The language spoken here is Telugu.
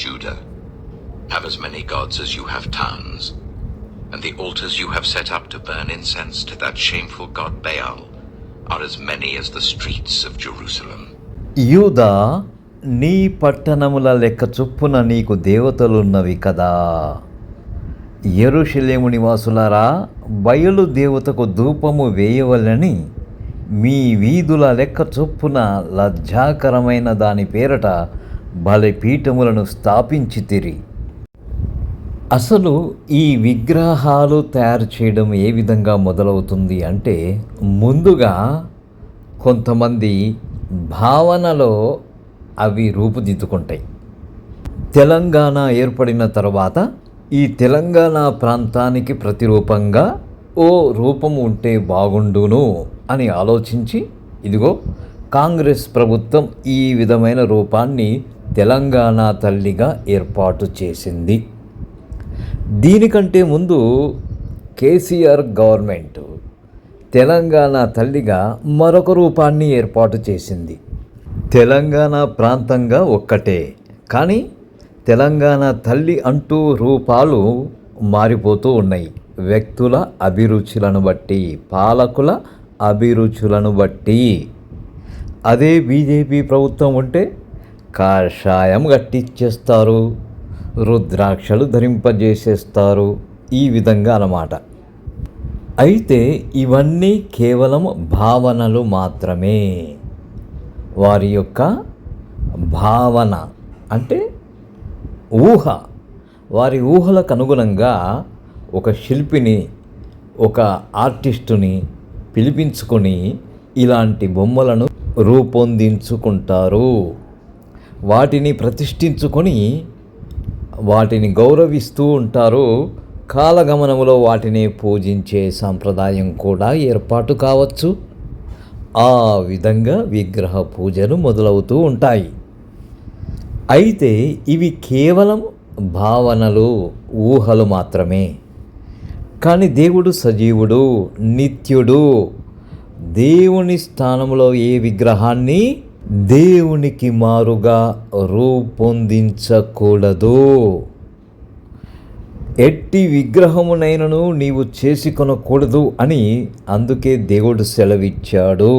Judah, have as many gods as you have towns, and the altars you have set up to burn incense to that shameful god Baal are as many as the streets of Jerusalem. యూదా, నీ పట్టణముల లెక్క చొప్పున నీకు దేవతలున్నవి కదా. యెరూషలేము నివాసులారా, బయలు దేవతకు ధూపము వేయవలని మీ వీధుల లెక్క చొప్పున లజ్జాకరమైన దాని పేరట బలిపీఠములను స్థాపించితిరి. అసలు ఈ విగ్రహాలు తయారు చేయడం ఏ విధంగా మొదలవుతుంది అంటే, ముందుగా కొంతమంది భావనలో అవి రూపుదిద్దుకుంటాయి. తెలంగాణ ఏర్పడిన తర్వాత ఈ తెలంగాణ ప్రాంతానికి ప్రతిరూపంగా ఓ రూపం ఉంటే బాగుండును అని ఆలోచించి, ఇదిగో కాంగ్రెస్ ప్రభుత్వం ఈ విధమైన రూపాన్ని తెలంగాణ తల్లిగా ఏర్పాటు చేసింది. దీనికంటే ముందు కేసీఆర్ గవర్నమెంట్ తెలంగాణ తల్లిగా మరొక రూపాన్ని ఏర్పాటు చేసింది. తెలంగాణ ప్రాంతంగా ఒక్కటే, కానీ తెలంగాణ తల్లి అంటూ రూపాలు మారిపోతూ ఉన్నాయి. వ్యక్తుల అభిరుచులను బట్టి, పాలకుల అభిరుచులను బట్టి. అదే బీజేపీ ప్రభుత్వం ఉంటే కాషాయం కట్టించేస్తారు, రుద్రాక్షలు ధరింపజేసేస్తారు, ఈ విధంగా అన్నమాట. అయితే ఇవన్నీ కేవలం భావనలు మాత్రమే. వారి యొక్క భావన అంటే ఊహ. వారి ఊహలకు అనుగుణంగా ఒక శిల్పిని, ఒక ఆర్టిస్టుని పిలిపించుకొని ఇలాంటి బొమ్మలను రూపొందించుకుంటారు. వాటిని ప్రతిష్ఠించుకొని వాటిని గౌరవిస్తూ ఉంటారు. కాలగమనంలో వాటిని పూజించే సంప్రదాయం కూడా ఏర్పాటు కావచ్చు. ఆ విధంగా విగ్రహ పూజలు మొదలవుతూ ఉంటాయి. అయితే ఇవి కేవలం భావనలు, ఊహలు మాత్రమే. కానీ దేవుడు సజీవుడు, నిత్యుడు. దేవుని స్థానంలో ఏ విగ్రహాన్ని దేవునికి మారుగా రూపొందించకూడదు. ఎట్టి విగ్రహమునైనను నీవు చేసుకొనకూడదు అని అందుకే దేవుడు సెలవిచ్చాడు.